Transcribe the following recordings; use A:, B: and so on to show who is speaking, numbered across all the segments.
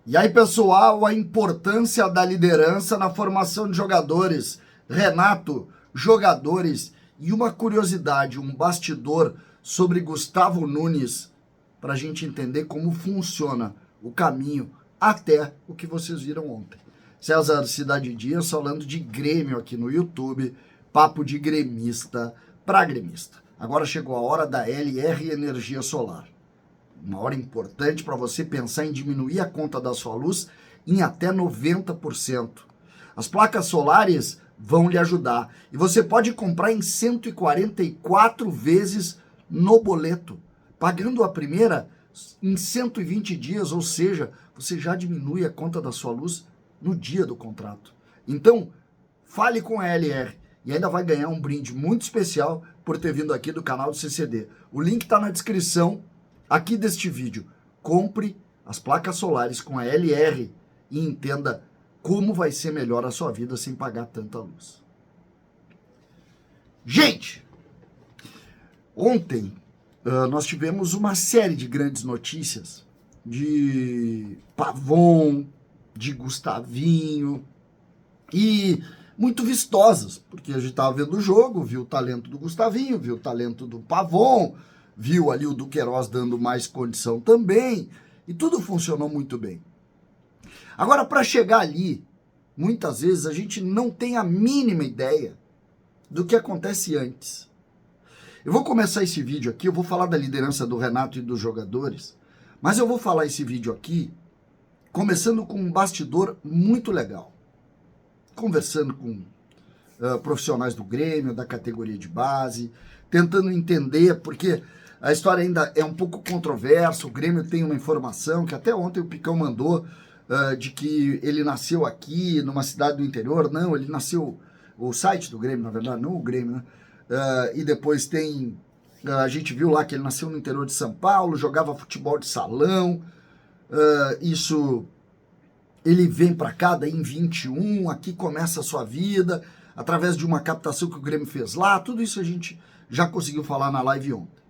A: E aí, pessoal, a importância da liderança na formação de jogadores. Renato, jogadores e uma curiosidade, um bastidor sobre Gustavo Nunes, para a gente entender como funciona o caminho até o que vocês viram ontem. César Cidade Dias falando de Grêmio aqui no YouTube, papo de gremista para gremista. Agora chegou a hora da LR Energia Solar. Uma hora importante para você pensar em diminuir a conta da sua luz em até 90%. As placas solares vão lhe ajudar e você pode comprar em 144 vezes no boleto, pagando a primeira em 120 dias, ou seja, você já diminui a conta da sua luz no dia do contrato. Então, fale com a LR e ainda vai ganhar um brinde muito especial por ter vindo aqui do canal do CCD. O link está na descrição aqui deste vídeo. Compre as placas solares com a LR e entenda como vai ser melhor a sua vida sem pagar tanta luz. Gente, ontem nós tivemos uma série de grandes notícias de Pavon, de Gustavinho e muito vistosas, porque a gente estava vendo o jogo, viu o talento do Gustavinho, viu o talento do Pavon, viu ali o Duqueiroz dando mais condição também, e tudo funcionou muito bem. Agora, para chegar ali, muitas vezes a gente não tem a mínima ideia do que acontece antes. Eu vou começar esse vídeo aqui, eu vou falar da liderança do Renato e dos jogadores, mas eu vou falar esse vídeo aqui começando com um bastidor muito legal. Conversando com profissionais do Grêmio, da categoria de base, tentando entender, porque a história ainda é um pouco controversa. O Grêmio tem uma informação que até ontem o Picão mandou, de que ele nasceu aqui, numa cidade do interior. Não, ele nasceu, o site do Grêmio, na verdade, não o Grêmio, né? E depois tem, a gente viu lá que ele nasceu no interior de São Paulo, jogava futebol de salão, isso... Ele vem para cá, daí em 21, aqui começa a sua vida, através de uma captação que o Grêmio fez lá, tudo isso a gente já conseguiu falar na live ontem.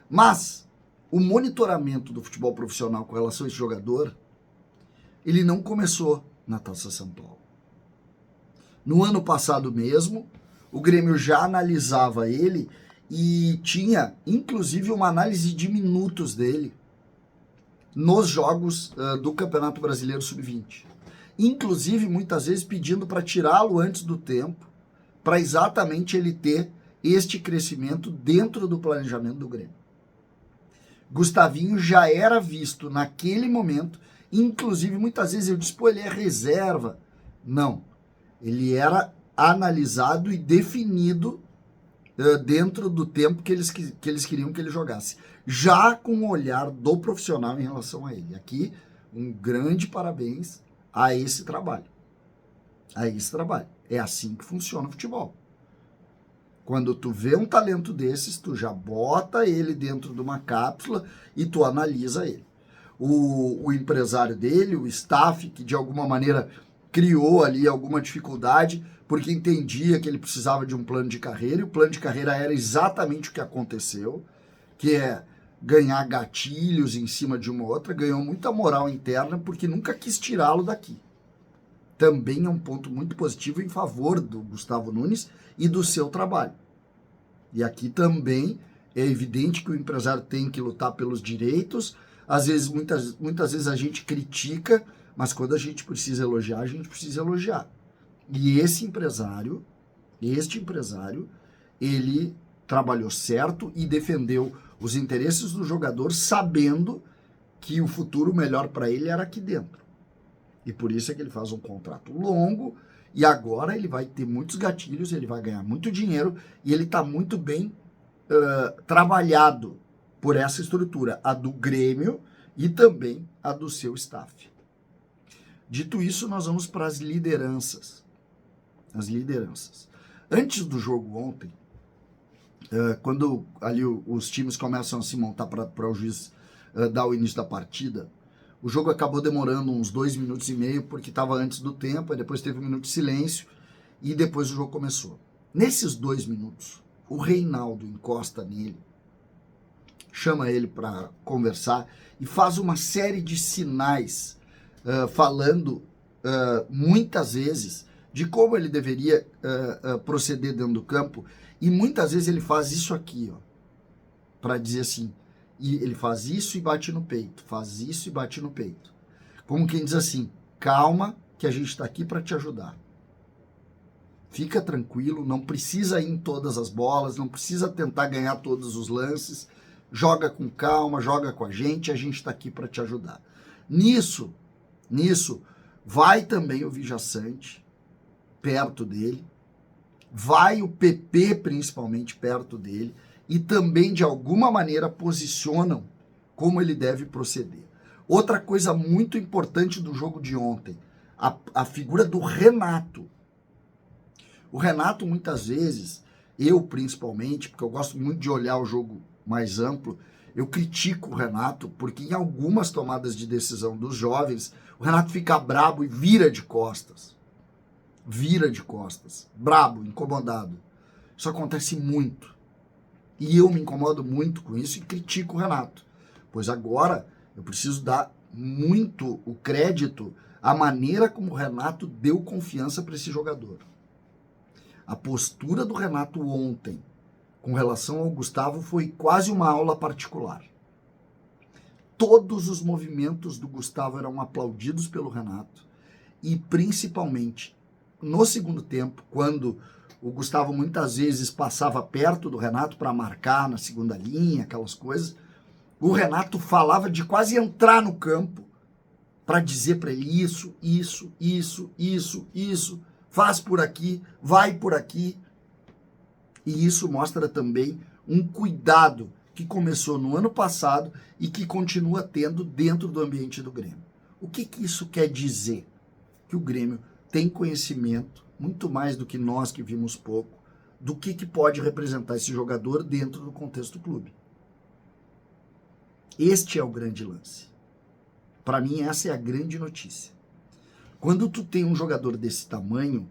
A: Mas o monitoramento do futebol profissional com relação a esse jogador, ele não começou na Taça São Paulo. No ano passado mesmo, o Grêmio já analisava ele e tinha, inclusive, uma análise de minutos dele nos jogos do Campeonato Brasileiro Sub-20. Inclusive, muitas vezes pedindo para tirá-lo antes do tempo, para exatamente ele ter este crescimento dentro do planejamento do Grêmio. Gustavinho já era visto naquele momento, inclusive muitas vezes eu disse, pô, ele é reserva. Não, ele era analisado e definido dentro do tempo que eles queriam que ele jogasse, já com o olhar do profissional em relação a ele. Aqui, um grande parabéns a esse trabalho. A esse trabalho. É assim que funciona o futebol. Quando tu vê um talento desses, tu já bota ele dentro de uma cápsula e tu analisa ele. O empresário dele, o staff, que de alguma maneira criou ali alguma dificuldade, porque entendia que ele precisava de um plano de carreira, e o plano de carreira era exatamente o que aconteceu, que é ganhar gatilhos em cima de uma outra, ganhou muita moral interna, porque nunca quis tirá-lo daqui. Também é um ponto muito positivo em favor do Gustavo Nunes e do seu trabalho. E aqui também é evidente que o empresário tem que lutar pelos direitos, às vezes, muitas vezes a gente critica, mas quando a gente precisa elogiar, a gente precisa elogiar. E este empresário, ele trabalhou certo e defendeu os interesses do jogador, sabendo que o futuro melhor para ele era aqui dentro. E por isso é que ele faz um contrato longo, e agora ele vai ter muitos gatilhos, ele vai ganhar muito dinheiro, e ele está muito bem trabalhado por essa estrutura, a do Grêmio e também a do seu staff. Dito isso, nós vamos para as lideranças. As lideranças. Antes do jogo ontem, quando ali os times começam a se montar para o juiz dar o início da partida, o jogo acabou demorando uns 2 minutos e meio, porque estava antes do tempo, aí depois teve um minuto de silêncio, e depois o jogo começou. Nesses 2 minutos, o Reinaldo encosta nele, chama ele para conversar, e faz uma série de sinais falando muitas vezes de como ele deveria proceder dentro do campo, e muitas vezes ele faz isso aqui, ó, para dizer assim, e ele faz isso e bate no peito, faz isso e bate no peito. Como quem diz assim, calma que a gente está aqui para te ajudar. Fica tranquilo, não precisa ir em todas as bolas, não precisa tentar ganhar todos os lances, joga com calma, joga com a gente está aqui para te ajudar. Nisso, vai também o Vijaçante perto dele, vai o PP principalmente perto dele, e também de alguma maneira posicionam como ele deve proceder. Outra coisa muito importante do jogo de ontem, a figura do Renato. O Renato, muitas vezes, eu principalmente, porque eu gosto muito de olhar o jogo mais amplo, eu critico o Renato, porque em algumas tomadas de decisão dos jovens, o Renato fica brabo e vira de costas. Brabo, incomodado. Isso acontece muito. E eu me incomodo muito com isso e critico o Renato. Pois agora eu preciso dar muito o crédito à maneira como o Renato deu confiança para esse jogador. A postura do Renato ontem com relação ao Gustavo foi quase uma aula particular. Todos os movimentos do Gustavo eram aplaudidos pelo Renato, e principalmente no segundo tempo, quando o Gustavo muitas vezes passava perto do Renato para marcar na segunda linha, aquelas coisas, o Renato falava de quase entrar no campo para dizer para ele isso, faz por aqui, vai por aqui. E isso mostra também um cuidado que começou no ano passado e que continua tendo dentro do ambiente do Grêmio. O que isso quer dizer? Que o Grêmio tem conhecimento, muito mais do que nós que vimos pouco, do que pode representar esse jogador dentro do contexto do clube. Este é o grande lance. Para mim, essa é a grande notícia. Quando tu tem um jogador desse tamanho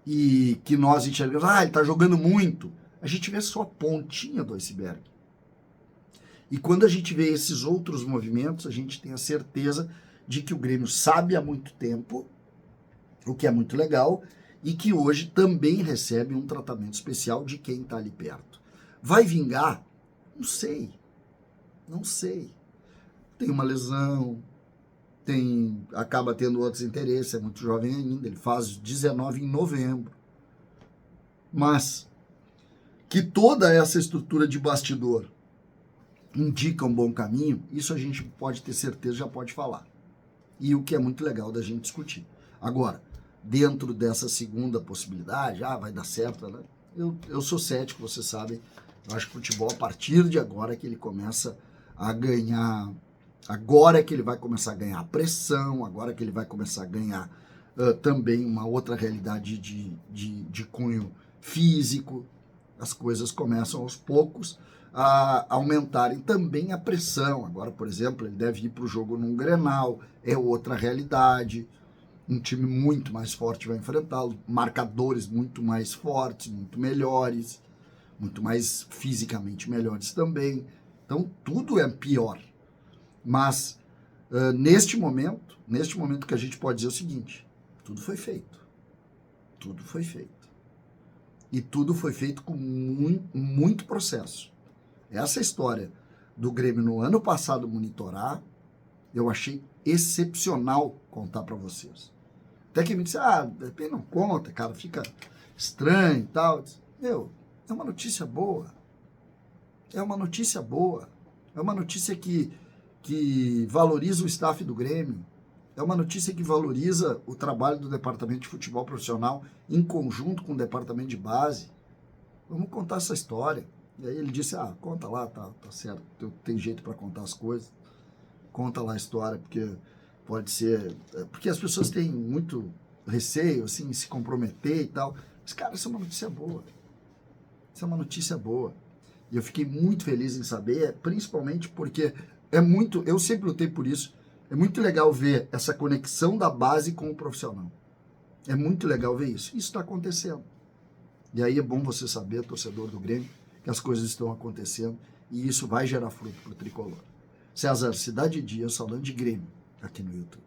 A: e que nós enxergamos, ele tá jogando muito, a gente vê só a pontinha do iceberg. E quando a gente vê esses outros movimentos, a gente tem a certeza de que o Grêmio sabe há muito tempo, o que é muito legal, e que hoje também recebe um tratamento especial de quem está ali perto. Vai vingar? Não sei. Tem uma lesão, acaba tendo outros interesses, é muito jovem ainda, ele faz 19 em novembro. Mas que toda essa estrutura de bastidor indica um bom caminho, isso a gente pode ter certeza, já pode falar. E o que é muito legal da gente discutir. Agora, dentro dessa segunda possibilidade, vai dar certo, né? Eu sou cético, vocês sabem. Eu acho que o futebol, a partir de agora, é que ele começa a ganhar. Agora é que ele vai começar a ganhar pressão, agora é que ele vai começar a ganhar também uma outra realidade de cunho físico. As coisas começam aos poucos a aumentarem também a pressão. Agora, por exemplo, ele deve ir para o jogo num Grenal, é outra realidade. Um time muito mais forte vai enfrentá-lo, marcadores muito mais fortes, muito melhores, muito mais fisicamente melhores também. Então, tudo é pior. Mas, neste momento que a gente pode dizer o seguinte, tudo foi feito. E tudo foi feito com muito processo. Essa história do Grêmio no ano passado monitorar, eu achei excepcional contar para vocês. Até que me disse, de repente não conta, cara, fica estranho e tal. Meu, é uma notícia boa. É uma notícia que valoriza o staff do Grêmio. É uma notícia que valoriza o trabalho do departamento de futebol profissional em conjunto com o departamento de base. Vamos contar essa história. E aí ele disse, conta lá, tá certo, tem jeito para contar as coisas. Conta lá a história, porque pode ser... Porque as pessoas têm muito receio, assim, se comprometer e tal. Mas, cara, isso é uma notícia boa. E eu fiquei muito feliz em saber, principalmente porque eu sempre lutei por isso, é muito legal ver essa conexão da base com o profissional. É muito legal ver isso. Isso está acontecendo. E aí é bom você saber, torcedor do Grêmio, que as coisas estão acontecendo e isso vai gerar fruto para o tricolor. César, Cidade Dias, falando de Grêmio, aqui no YouTube.